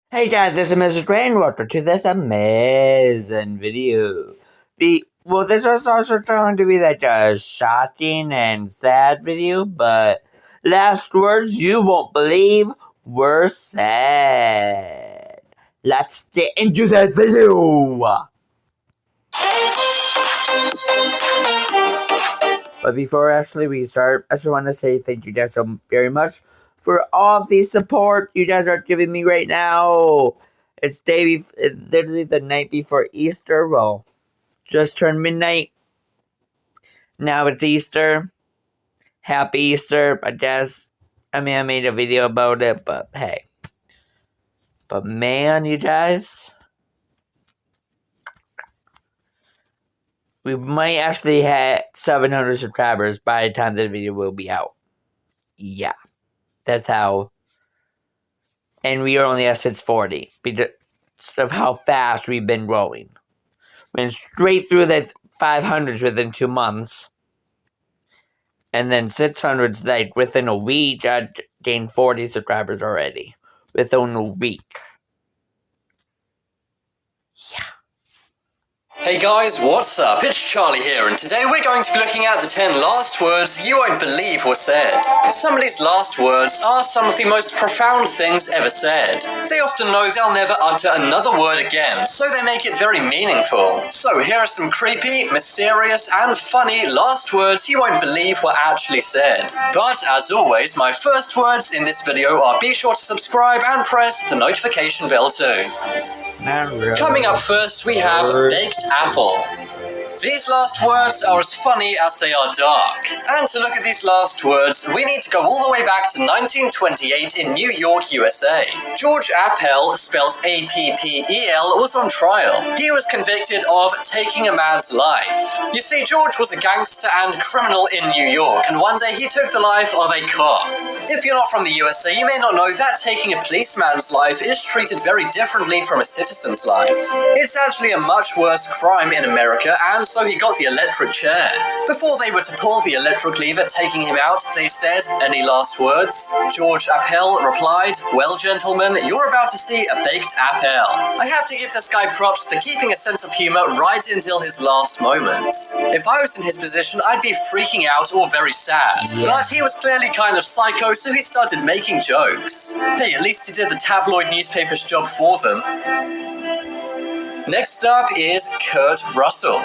Hey guys, this is Mrs. Rain. Welcome to this amazing video. This was also going to be like a shocking and sad video, but last words you won't believe were said. Let's get into that video. But before actually we start, I just want to say thank you guys so very much for all the support you guys are giving me right now. It's literally the night before Easter. Well, just turned midnight. Now it's Easter. Happy Easter, I guess. I mean, I made a video about it, but hey. But man, you guys, we might actually have 700 subscribers by the time the video will be out. Yeah. That's how. And we are only at 640 because of how fast we've been growing. Went straight through the 500s within 2 months. And then 600s, like within a week, I gained 40 subscribers already. Within a week. Hey guys, what's up? It's Charlie here, and today we're going to be looking at the 10 last words you won't believe were said. Some of these last words are some of the most profound things ever said. They often know they'll never utter another word again, so they make it very meaningful. So here are some creepy, mysterious, and funny last words you won't believe were actually said. But as always, my first words in this video are be sure to subscribe and press the notification bell too. Coming up first, we have baked apple. These last words are as funny as they are dark. And to look at these last words, we need to go all the way back to 1928 in New York, USA. George Appel, spelled A-P-P-E-L, was on trial. He was convicted of taking a man's life. You see, George was a gangster and criminal in New York, and one day he took the life of a cop. If you're not from the USA, you may not know that taking a policeman's life is treated very differently from a citizen's life. It's actually a much worse crime in America, and so he got the electric chair. Before they were to pull the electric lever taking him out, they said, "Any last words?" George Appel replied, "Well, gentlemen, you're about to see a baked apple." I have to give this guy props for keeping a sense of humor right until his last moments. If I was in his position, I'd be freaking out or very sad. Yeah. But he was clearly kind of psycho, so he started making jokes. Hey, at least he did the tabloid newspaper's job for them. Next up is Kurt Russell.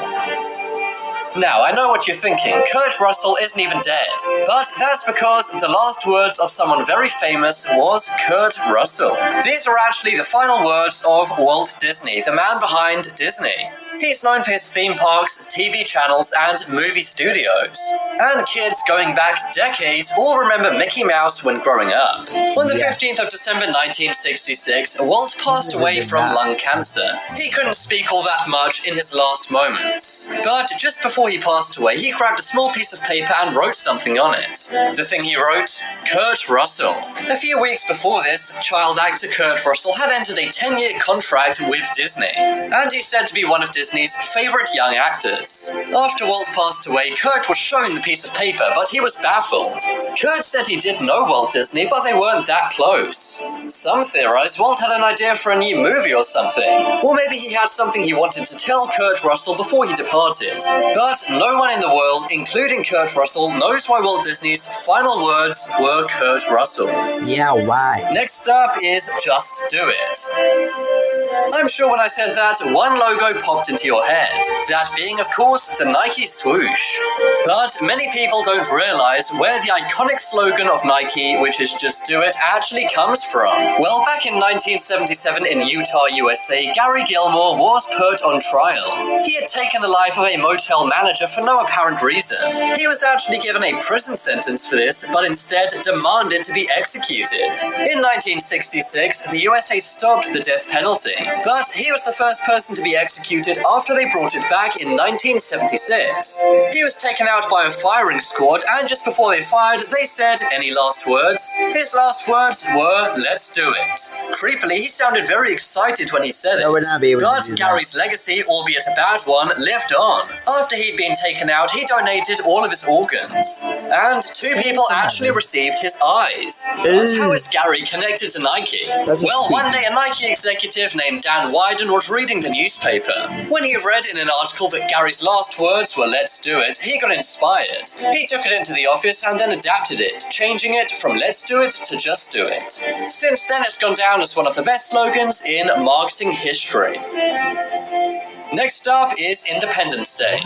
Now, I know what you're thinking. Kurt Russell isn't even dead. But that's because the last words of someone very famous was Kurt Russell. These are actually the final words of Walt Disney, the man behind Disney. He's known for his theme parks, TV channels, and movie studios. And kids going back decades all remember Mickey Mouse when growing up. On the 15th of December 1966, Walt passed away from lung cancer. He couldn't speak all that much in his last moments. But just before he passed away, he grabbed a small piece of paper and wrote something on it. The thing he wrote? Kurt Russell. A few weeks before this, child actor Kurt Russell had entered a 10-year contract with Disney. And he's said to be one of Disney's favorite young actors. After Walt passed away, Kurt was shown the piece of paper, but he was baffled. Kurt said he did know Walt Disney, but they weren't that close. Some theorize Walt had an idea for a new movie or something. Or maybe he had something he wanted to tell Kurt Russell before he departed. But no one in the world, including Kurt Russell, knows why Walt Disney's final words were Kurt Russell. Yeah, why? Next up is Just Do It. I'm sure when I said that, one logo popped into your head. That being, of course, the Nike swoosh. But many people don't realize where the iconic slogan of Nike, which is "Just Do It," actually comes from. Well, back in 1977 in Utah, USA, Gary Gilmore was put on trial. He had taken the life of a motel manager for no apparent reason. He was actually given a prison sentence for this, but instead demanded to be executed. In 1966, the USA stopped the death penalty. but he was the first person to be executed after they brought it back in 1976. He was taken out by a firing squad, and just before they fired, they said, "Any last words?" His last words were, "Let's do it." Creepily, he sounded very excited when he said it. would not be able to But do that. Gary's legacy, albeit a bad one, lived on. After he'd been taken out, he donated all of his organs. And 2 people actually received his eyes. But how is Gary connected to Nike? Well, one day a Nike executive named Dan Wyden was reading the newspaper. When he read in an article that Gary's last words were "Let's do it," he got inspired. He took it into the office and then adapted it, changing it from "Let's do it" to "Just do it." Since then, it's gone down as one of the best slogans in marketing history. Next up is Independence Day.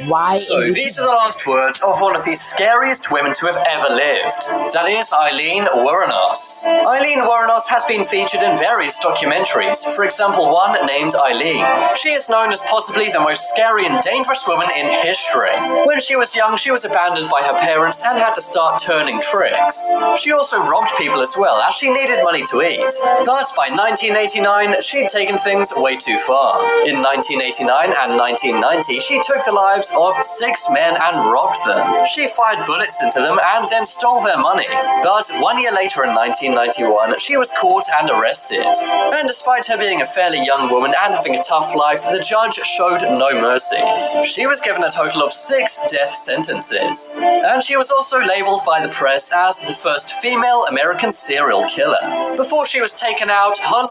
Why? So these are the last words of one of the scariest women to have ever lived. That is Eileen Wuornos. Eileen Wuornos has been featured in various documentaries, for example one named Eileen. She is known as possibly the most scary and dangerous woman in history. When she was young, she was abandoned by her parents and had to start turning tricks. She also robbed people as well, as she needed money to eat. But by 1989, she'd taken things way too far. In 1989 and 1990, she took the lives of 6 men and robbed them. She fired bullets into them and then stole their money. But 1 year later in 1991, she was caught and arrested. And despite her being a fairly young woman and having a tough life, the judge showed no mercy. She was given a total of 6 death sentences. And she was also labeled by the press as the first female American serial killer. Before she was taken out, her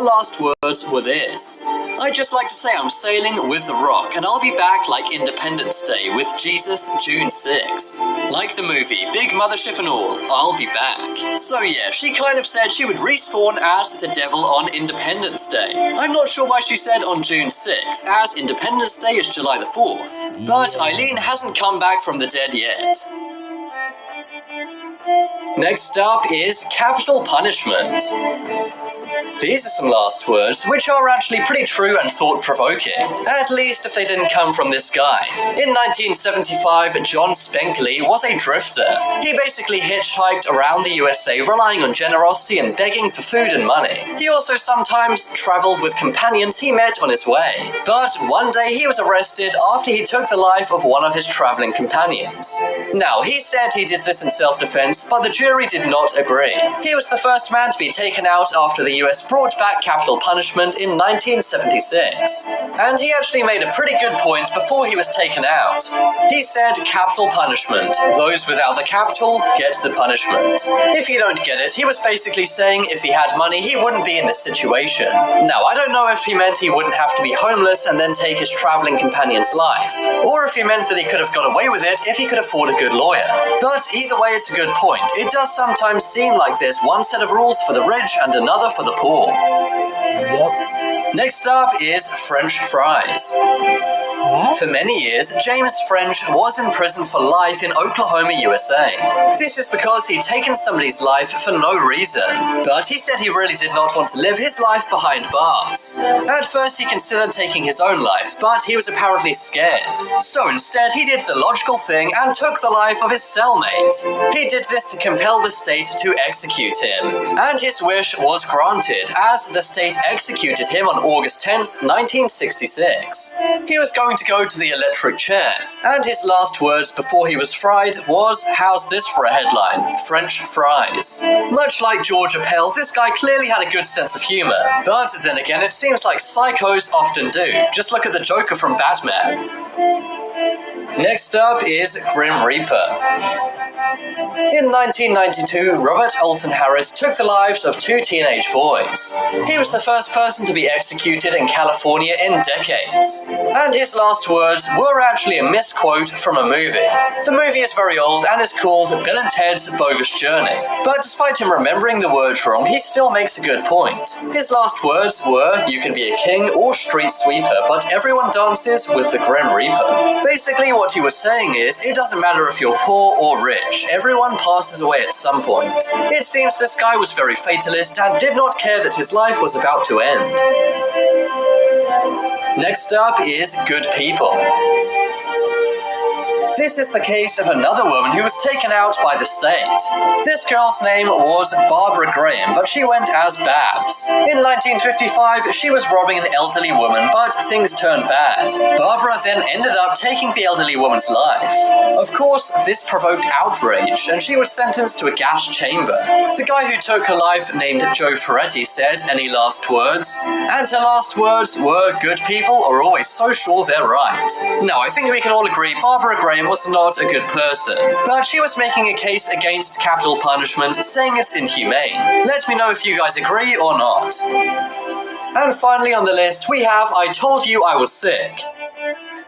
last words were this: "I'd just like to say I'm sailing with the Rock, and I'll be back like Independence Day with Jesus June 6. Like the movie, big mothership and all, I'll be back." So yeah, she kind of said she would respawn as the devil on Independence Day. I'm not sure why she said on June 6th, as Independence Day is July the 4th. But Eileen hasn't come back from the dead yet. Next up is capital punishment. These are some last words, which are actually pretty true and thought-provoking, at least if they didn't come from this guy. In 1975, John Spenkley was a drifter. He basically hitchhiked around the USA, relying on generosity and begging for food and money. He also sometimes traveled with companions he met on his way. But one day he was arrested after he took the life of one of his traveling companions. Now, he said he did this in self-defense, but the jury did not agree. He was the first man to be taken out after the US brought back capital punishment in 1976. And he actually made a pretty good point before he was taken out. He said, "Capital punishment. Those without the capital get the punishment." If you don't get it, he was basically saying if he had money, he wouldn't be in this situation. Now, I don't know if he meant he wouldn't have to be homeless and then take his traveling companion's life, or if he meant that he could have got away with it if he could afford a good lawyer. But either way, it's a good point. It does sometimes seem like there's one set of rules for the rich and another for the poor. Yep. Next up is French fries. For many years, James French was in prison for life in Oklahoma, USA. This is because he'd taken somebody's life for no reason, but he said he really did not want to live his life behind bars. At first, he considered taking his own life, but he was apparently scared. So instead, he did the logical thing and took the life of his cellmate. He did this to compel the state to execute him, and his wish was granted, as the state executed him on August 10th, 1966. He was going to go to the electric chair, and his last words before he was fried was, "How's this for a headline? French fries." Much like George Appel, this guy clearly had a good sense of humor. But then again, it seems like psychos often do. Just look at the Joker from Batman. Next up is Grim Reaper. In 1992, Robert Alton Harris took the lives of 2 teenage boys. He was the first person to be executed in California in decades. And his last words were actually a misquote from a movie. The movie is very old and is called Bill and Ted's Bogus Journey. But despite him remembering the words wrong, he still makes a good point. His last words were, "You can be a king or street sweeper, but everyone dances with the Grim Reaper." Basically, what he was saying is, it doesn't matter if you're poor or rich, everyone passes away at some point. It seems this guy was very fatalist and did not care that his life was about to end. Next up is Good People. This is the case of another woman who was taken out by the state. This girl's name was Barbara Graham, but she went as Babs. In 1955, she was robbing an elderly woman, but things turned bad. Barbara then ended up taking the elderly woman's life. Of course, this provoked outrage, and she was sentenced to a gas chamber. The guy who took her life, named Joe Ferretti, said, "Any last words?" And her last words were, "Good people are always so sure they're right." Now, I think we can all agree Barbara Graham was not a good person, but she was making a case against capital punishment, saying it's inhumane. Let me know if you guys agree or not. And finally on the list, we have "I told you I was sick."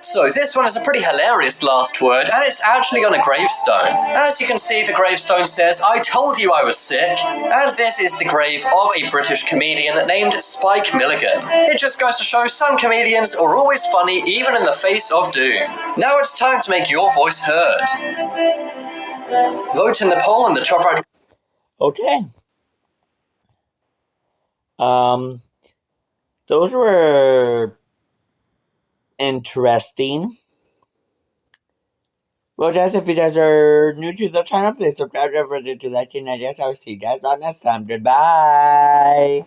So this one is a pretty hilarious last word, and it's actually on a gravestone. As you can see, the gravestone says, "I told you I was sick," and this is the grave of a British comedian named Spike Milligan. It just goes to show some comedians are always funny even in the face of doom. Now it's time to make your voice heard. Vote in the poll in the top right. Okay. Those were interesting. Well, guys, if you guys are new to the channel, please subscribe to that channel. I guess I'll see you guys on next time. Goodbye.